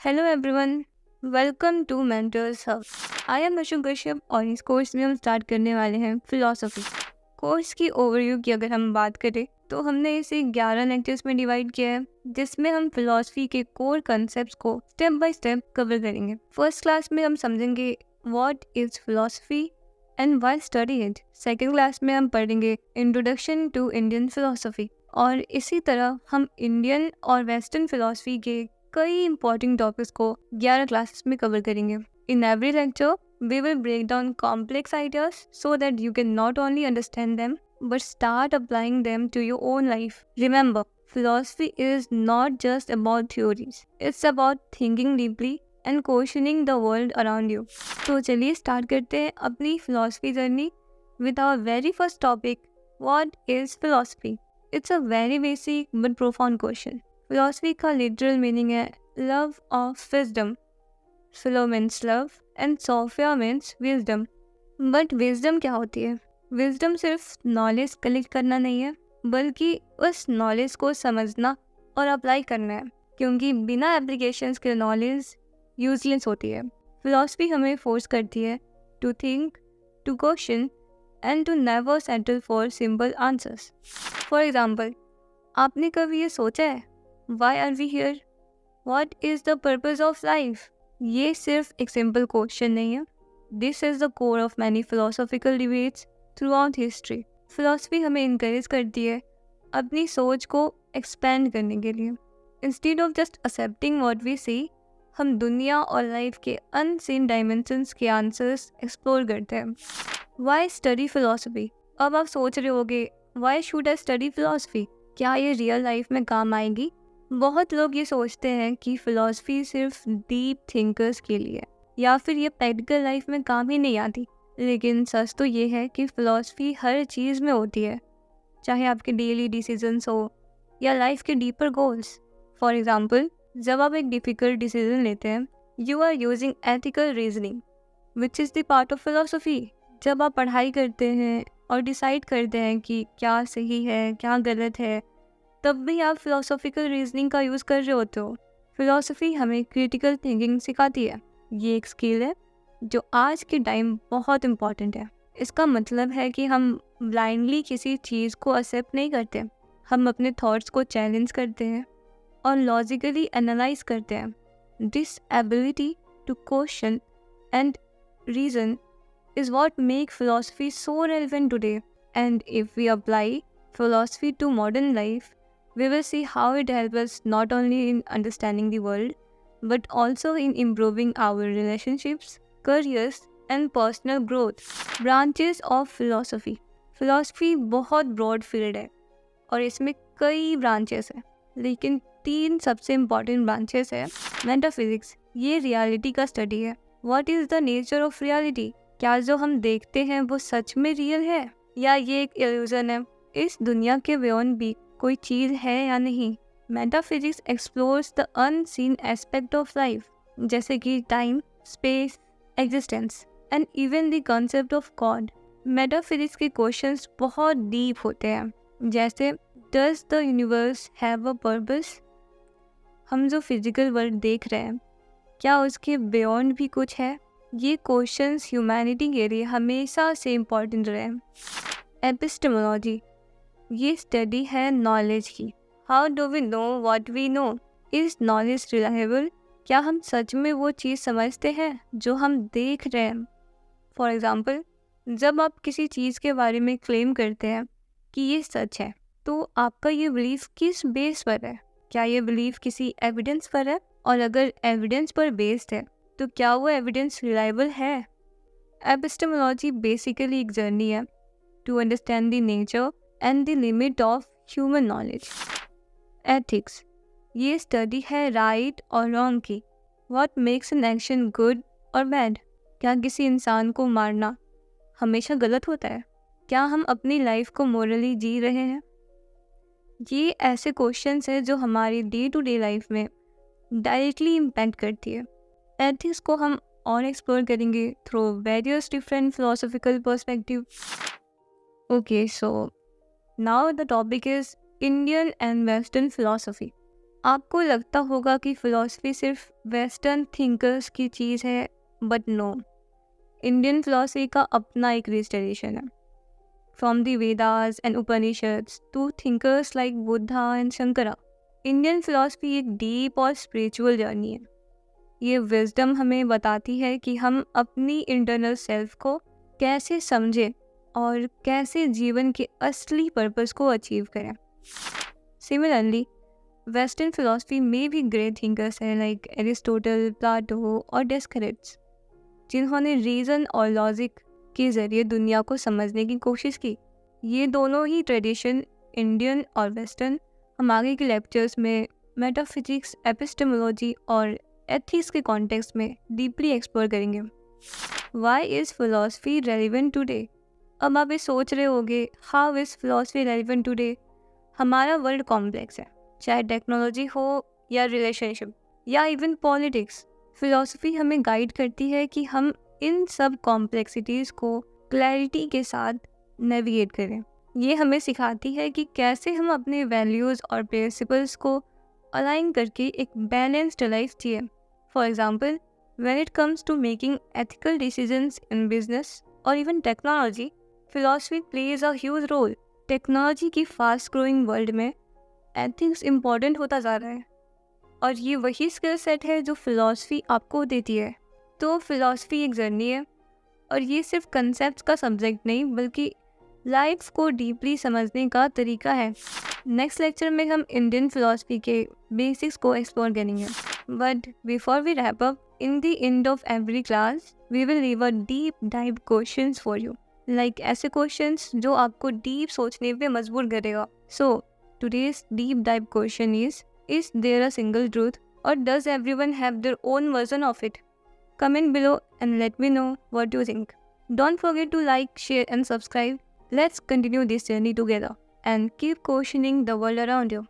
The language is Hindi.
Hello everyone, welcome to mentors hub. I am Ashok Kashyap और इस कोर्स में हम स्टार्ट करने वाले हैं फिलॉसफी। कोर्स की ओवरव्यू की अगर हम बात करें तो हमने इसे 11 लेक्चर्स में डिवाइड किया है, जिसमें हम फिलॉसफी के कोर कॉन्सेप्ट्स को स्टेप बाय स्टेप कवर करेंगे। फर्स्ट क्लास में हम समझेंगे what is philosophy and why study it. Second class में हम पढ़ेंगे इंट्रोडक्शन टू इंडियन फिलॉसफी, और इसी तरह हम इंडियन और वेस्टर्न फिलॉसफी के कई इंपॉर्टेंट टॉपिक्स को 11 क्लासेस में कवर करेंगे। In every lecture we will break down complex ideas so that you can not only understand them but start applying them to your own life. Remember, philosophy is not just about theories. It's about thinking deeply and questioning the world around you. तो चलिए स्टार्ट करते हैं अपनी philosophy journey with our very first topic. What is philosophy? It's a very basic but profound question. Philosophy का literal meaning है love of wisdom. Philo means love and Sophia means wisdom. But wisdom क्या होती है? Wisdom सिर्फ नॉलेज कलेक्ट करना नहीं है, बल्कि उस नॉलेज को समझना और अप्लाई करना है, क्योंकि बिना एप्लीकेशंस के नॉलेज यूजलेस होती है। फिलॉसफी हमें फोर्स करती है to think, to question and to never settle for simple answers. For example, आपने कभी ये सोचा है why are we here? What is the purpose of life? ये सिर्फ एक सिंपल क्वेश्चन नहीं है। This is the core of many philosophical debates throughout history. Philosophy हमें इंकरेज करती है अपनी सोच को एक्सपेंड करने के लिए। Instead of just accepting what we see, हम दुनिया और लाइफ के अनसीन डायमेंशंस के आंसर्स एक्सप्लोर करते हैं। Why study philosophy? अब आप सोच रहे होगे, why should I study philosophy? क्या ये रियल लाइफ में काम आएगी? बहुत लोग ये सोचते हैं कि फ़िलॉसफी सिर्फ डीप थिंकर्स के लिए है, या फिर ये प्रैक्टिकल लाइफ में काम ही नहीं आती। लेकिन सच तो ये है कि फ़िलॉसफी हर चीज़ में होती है, चाहे आपके डेली डिसीजंस हो या लाइफ के डीपर गोल्स। फॉर एग्जांपल, जब आप एक डिफ़िकल्ट डिसीजन लेते हैं, you are using ethical reasoning which is the part of philosophy. जब आप पढ़ाई करते हैं और डिसाइड करते हैं कि क्या सही है, क्या गलत है, तब भी आप फिलोसॉफिकल रीजनिंग का यूज़ कर रहे होते हो। फिलोसफी हमें क्रिटिकल थिंकिंग सिखाती है। ये एक स्किल है जो आज के टाइम बहुत इम्पॉर्टेंट है। इसका मतलब है कि हम ब्लाइंडली किसी चीज़ को एक्सेप्ट नहीं करते। हम अपने थॉट्स को चैलेंज करते हैं और लॉजिकली एनालाइज करते हैं। This ability to question and reason is what makes philosophy so relevant today. And if we apply philosophy to modern life, we will see how it helps us not only in understanding the world, but also in improving our relationships, careers, and personal growth. Branches of philosophy. Philosophy बहुत broad field है और इसमें कई branches हैं, लेकिन 3 सबसे important branches है। Metaphysics, ये reality का study है। What is the nature of reality? क्या जो हम देखते हैं वो सच में रियल है या ये एक इल्यूजन है? इस दुनिया के बियॉन्ड भी कोई चीज़ है या नहीं? Metaphysics explores the unseen aspect of life, जैसे कि time, space, existence and even the concept of God. Metaphysics के क्वेश्चंस बहुत डीप होते हैं, जैसे does the universe have a purpose? हम जो फिजिकल वर्ल्ड देख रहे हैं, क्या उसके बियॉन्ड भी कुछ है? ये क्वेश्चंस ह्यूमैनिटी के लिए हमेशा से इम्पॉर्टेंट रहे। एपिस्टेमोलॉजी, ये स्टडी है नॉलेज की। How do we know what we know? Is knowledge reliable? क्या हम सच में वो चीज़ समझते हैं जो हम देख रहे हैं? फॉर एग्ज़ाम्पल, जब आप किसी चीज़ के बारे में क्लेम करते हैं कि ये सच है, तो आपका ये बिलीफ किस बेस पर है? क्या ये बिलीफ किसी एविडेंस पर है? और अगर एविडेंस पर बेस्ड है, तो क्या वो एविडेंस रिलायबल है? एपिस्टेमोलॉजी बेसिकली एक जर्नी है to understand the nature and the limit of human knowledge. Ethics, ये स्टडी है राइट और रॉन्ग की। What makes an action good और बैड? क्या किसी इंसान को मारना हमेशा गलत होता है? क्या हम अपनी लाइफ को मोरली जी रहे हैं? ये ऐसे क्वेश्चंस हैं जो हमारी डे टू डे लाइफ में डायरेक्टली इम्पैक्ट करती है। एथिक्स को हम और एक्सप्लोर करेंगे through various different philosophical perspective. Okay, so now the topic is Indian and western philosophy. आपको लगता होगा कि फ़िलॉसफ़ी सिर्फ वेस्टर्न थिंकर्स की चीज़ है, बट नो, इंडियन फ़िलॉसफ़ी का अपना एक रिच ट्रेडिशन है। From the Vedas and Upanishads to thinkers like Buddha and Shankara, Indian philosophy एक डीप और स्पिरिचुअल जर्नी है। ये विजडम हमें बताती है कि हम अपनी इंटरनल सेल्फ को कैसे समझें और कैसे जीवन के असली पर्पस को अचीव करें। सिमिलरली, वेस्टर्न फिलॉसफी में भी ग्रेट थिंकर्स हैं लाइक एरिस्टोटल, प्लाटो और डेस्करेट्स, जिन्होंने रीज़न और लॉजिक के ज़रिए दुनिया को समझने की कोशिश की। ये दोनों ही ट्रेडिशन, इंडियन और वेस्टर्न, हम आगे के लेक्चर्स में मेटाफिजिक्स, एपिस्टेमोलॉजी और एथिक्स के कॉन्टेक्स्ट में डीपली एक्सप्लोर करेंगे। Why is philosophy relevant today? अब आप ये सोच रहे होगे, how is philosophy relevant today? हमारा वर्ल्ड कॉम्प्लेक्स है, चाहे टेक्नोलॉजी हो या रिलेशनशिप या इवन पॉलिटिक्स। फिलॉसफी हमें गाइड करती है कि हम इन सब कॉम्प्लेक्सिटीज़ को क्लैरिटी के साथ नेविगेट करें। ये हमें सिखाती है कि कैसे हम अपने वैल्यूज़ और प्रिंसिपल्स को अलाइन करके एक बैलेंस्ड लाइफ जिए। For example, when it comes to making ethical decisions in business or even technology, philosophy plays a huge role. Technology की फास्ट ग्रोइंग वर्ल्ड में एथिक्स इम्पॉर्टेंट होता जा रहा है, और ये वही स्किल सेट है जो फिलॉसफी आपको देती है। तो फिलॉसफी एक जर्नी है, और ये सिर्फ कंसेप्ट का सब्जेक्ट नहीं बल्कि लाइफ को डीपली समझने का तरीका है। नेक्स्ट लेक्चर में हम इंडियन फिलॉसफी के बेसिक्स को एक्सप्लोर करेंगे। But before we wrap up, in the end of every class, we will leave a deep dive questions for you. Like ऐसे questions जो आपको deep सोचने पे मजबूर करेगा. So, today's deep dive question is there a single truth or does everyone have their own version of it? Comment below and let me know what you think. Don't forget to like, share and subscribe. Let's continue this journey together and keep questioning the world around you.